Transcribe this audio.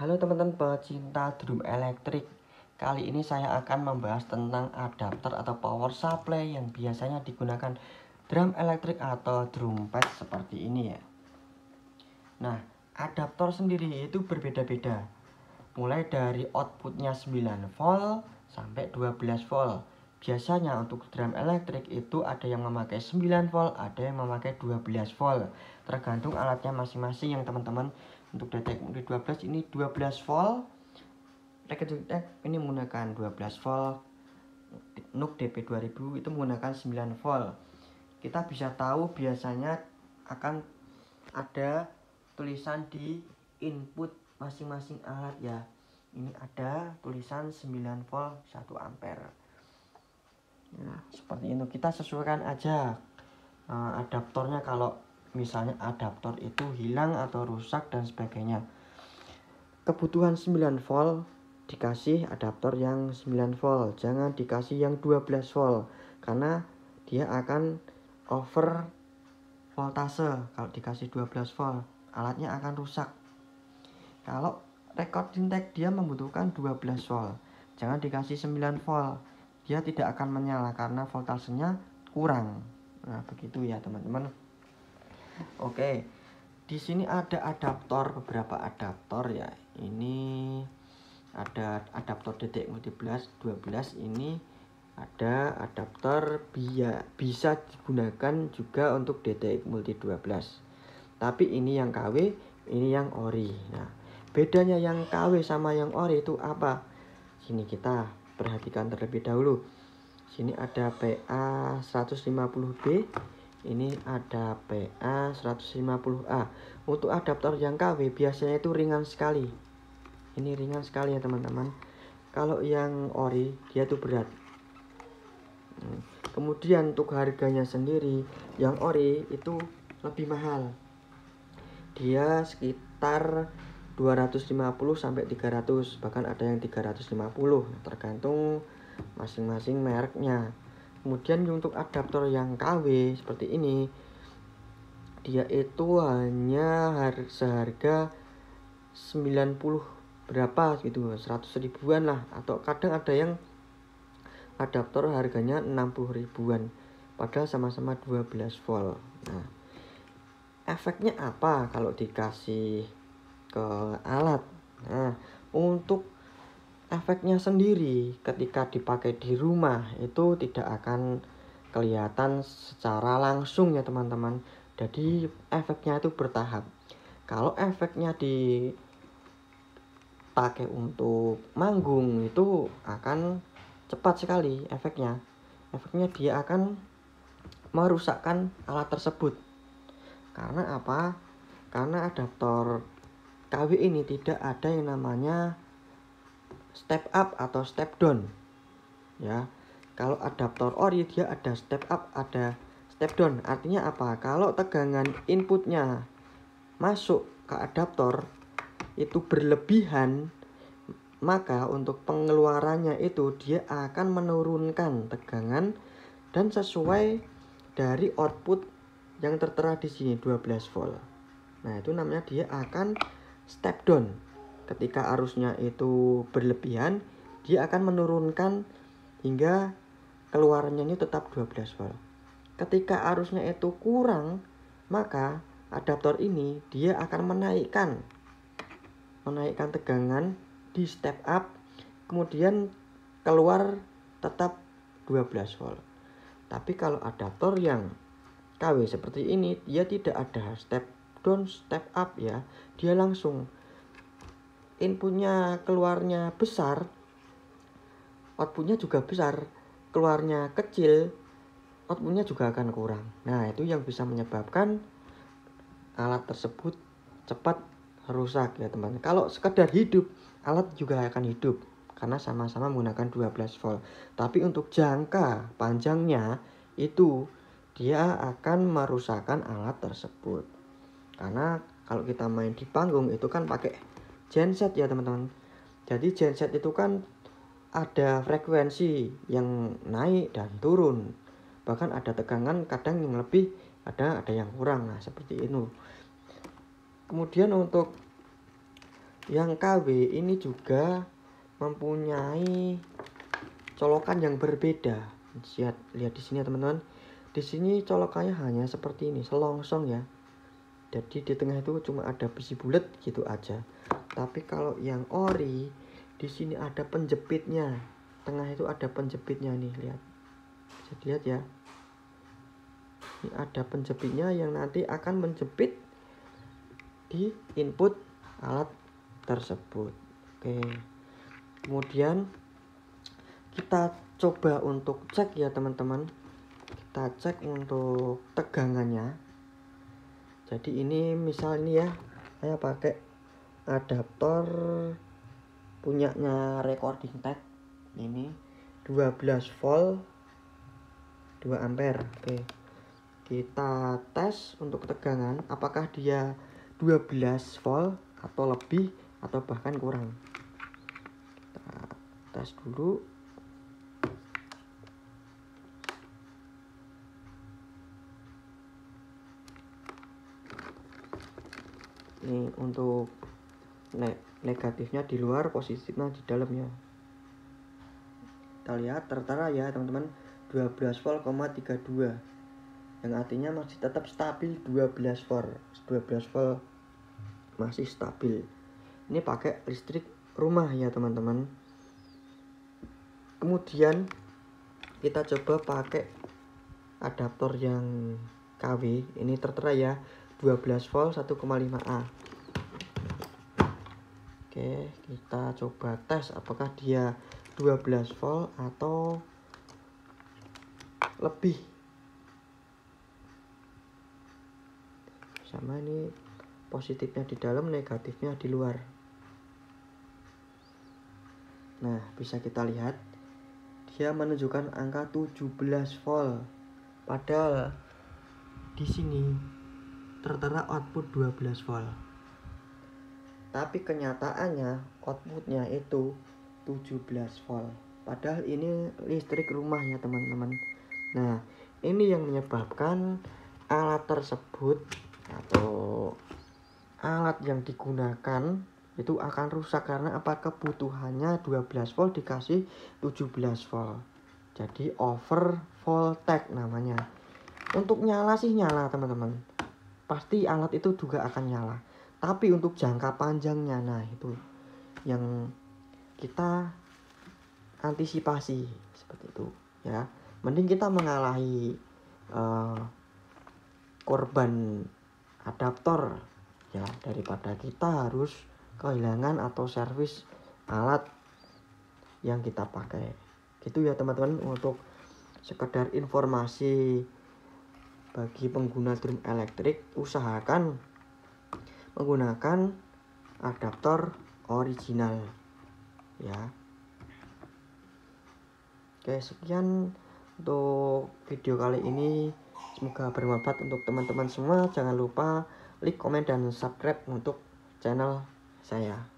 Halo teman-teman pecinta drum elektrik. Kali ini saya akan membahas tentang adapter atau power supply yang biasanya digunakan drum elektrik atau drum pad seperti ini ya. Nah, adaptor sendiri itu berbeda-beda. Mulai dari outputnya 9 volt sampai 12 volt. Biasanya untuk drum elektrik itu ada yang memakai 9 volt, ada yang memakai 12 volt. Tergantung alatnya masing-masing yang teman-teman. Untuk DTX Multi 12 ini 12 volt. Reketech ini menggunakan 12 volt. NUK DP2000 itu menggunakan 9 volt. Kita bisa tahu biasanya akan ada tulisan di input masing-masing alat ya. Ini ada tulisan 9 volt 1 ampere. Nah, seperti itu kita sesuaikan aja adaptornya. Kalau misalnya adaptor itu hilang atau rusak dan sebagainya, kebutuhan 9 volt dikasih adaptor yang 9 volt, jangan dikasih yang 12 volt karena dia akan over voltase. Kalau dikasih 12 volt alatnya akan rusak. Kalau recording tag dia membutuhkan 12 volt, jangan dikasih 9 volt, dia tidak akan menyala karena voltasenya kurang. Nah, begitu ya teman-teman. Oke, di sini ada adaptor, beberapa adaptor ya. Ini ada adaptor DTX Multi 12, ini ada adaptor bisa digunakan juga untuk DTX Multi 12. Tapi ini yang KW, ini yang ori. Nah, bedanya yang KW sama yang ori itu apa? Sini kita perhatikan terlebih dahulu. Sini ada PA 150B, ini ada PA 150A. Untuk adaptor yang KW biasanya itu ringan sekali. Ini ringan sekali ya teman-teman. Kalau yang ori dia tuh berat. Kemudian untuk harganya sendiri, yang ori itu lebih mahal. Dia sekitar 250 sampai 300, bahkan ada yang 350, tergantung masing-masing mereknya. Kemudian untuk adaptor yang KW seperti ini, dia itu hanya seharga 90 berapa gitu, 100 ribuan lah, atau kadang ada yang adaptor harganya 60 ribuan padahal sama-sama 12 volt. Nah, efeknya apa kalau dikasih ke alat? Nah, untuk efeknya sendiri ketika dipakai di rumah itu tidak akan kelihatan secara langsung ya teman-teman. Jadi efeknya itu bertahap. Kalau efeknya dipakai untuk manggung itu akan cepat sekali efeknya. Efeknya dia akan merusakkan alat tersebut. Karena apa? Karena adaptor KW ini tidak ada yang namanya step up atau step down. Ya. Kalau adaptor ori dia ada step up, ada step down. Artinya apa? Kalau tegangan inputnya masuk ke adaptor itu berlebihan, maka untuk pengeluarannya itu dia akan menurunkan tegangan dan sesuai dari output yang tertera di sini 12 volt. Nah, itu namanya dia akan step down. Ketika arusnya itu berlebihan, dia akan menurunkan hingga keluarannya ini tetap 12 volt. Ketika arusnya itu kurang, maka adaptor ini dia akan menaikkan tegangan di step up, kemudian keluar tetap 12 volt. Tapi kalau adaptor yang KW seperti ini, dia tidak ada step down, step up ya. Dia langsung inputnya keluarnya besar, outputnya juga besar, keluarnya kecil, outputnya juga akan kurang. Nah, itu yang bisa menyebabkan alat tersebut cepat rusak ya teman. Kalau sekedar hidup, alat juga akan hidup karena sama-sama menggunakan 12 volt. Tapi untuk jangka panjangnya itu dia akan merusakkan alat tersebut. Karena kalau kita main di panggung itu kan pakai genset ya teman-teman. Jadi genset itu kan ada frekuensi yang naik dan turun. Bahkan ada tegangan kadang yang lebih, ada yang kurang. Nah, seperti itu. Kemudian untuk Yang KW ini juga mempunyai colokan yang berbeda. Lihat di sini ya teman-teman. Di sini colokannya hanya seperti ini, selongsong ya. Jadi di tengah itu cuma ada besi bulat gitu aja. Tapi kalau yang ori, di sini ada penjepitnya. Tengah itu ada penjepitnya nih, lihat. Bisa dilihat ya. Ini ada penjepitnya yang nanti akan menjepit di input alat tersebut. Oke. Kemudian kita coba untuk cek ya teman-teman. Kita cek untuk tegangannya. Jadi ini misal ini ya, saya pakai adaptor punyanya Recording Tech. Ini 12 volt 2 ampere. Oke. Kita tes untuk tegangan apakah dia 12 volt atau lebih atau bahkan kurang. Kita tes dulu. Ini untuk negatifnya di luar, positifnya di dalamnya. Kita lihat tertera ya teman-teman, 12 volt, 32, yang artinya masih tetap stabil 12 volt. 12 volt masih stabil. Ini pakai listrik rumah ya teman-teman. Kemudian kita coba pakai adaptor yang KW. Ini tertera ya, 12 volt 1,5A. Oke, kita coba tes apakah dia 12 volt atau lebih. Sama ini positifnya di dalam, negatifnya di luar. Nah, bisa kita lihat dia menunjukkan angka 17 volt. Padahal di sini tertera output 12 volt. Tapi kenyataannya outputnya itu 17 volt. Padahal ini listrik rumah ya teman-teman. Nah, ini yang menyebabkan alat tersebut atau alat yang digunakan itu akan rusak karena apa, kebutuhannya 12 volt dikasih 17 volt. Jadi over voltage namanya. Untuk nyala sih nyala teman-teman. Pasti alat itu juga akan nyala. Tapi untuk jangka panjangnya, nah itu yang kita antisipasi seperti itu ya. Mending kita mengalahi korban adaptor ya, daripada kita harus kehilangan atau servis alat yang kita pakai. Gitu ya teman-teman, untuk sekedar informasi bagi pengguna drum elektrik, usahakan menggunakan adaptor original ya. Oke, sekian untuk video kali ini, semoga bermanfaat untuk teman-teman semua. Jangan lupa like, komen, dan subscribe untuk channel saya.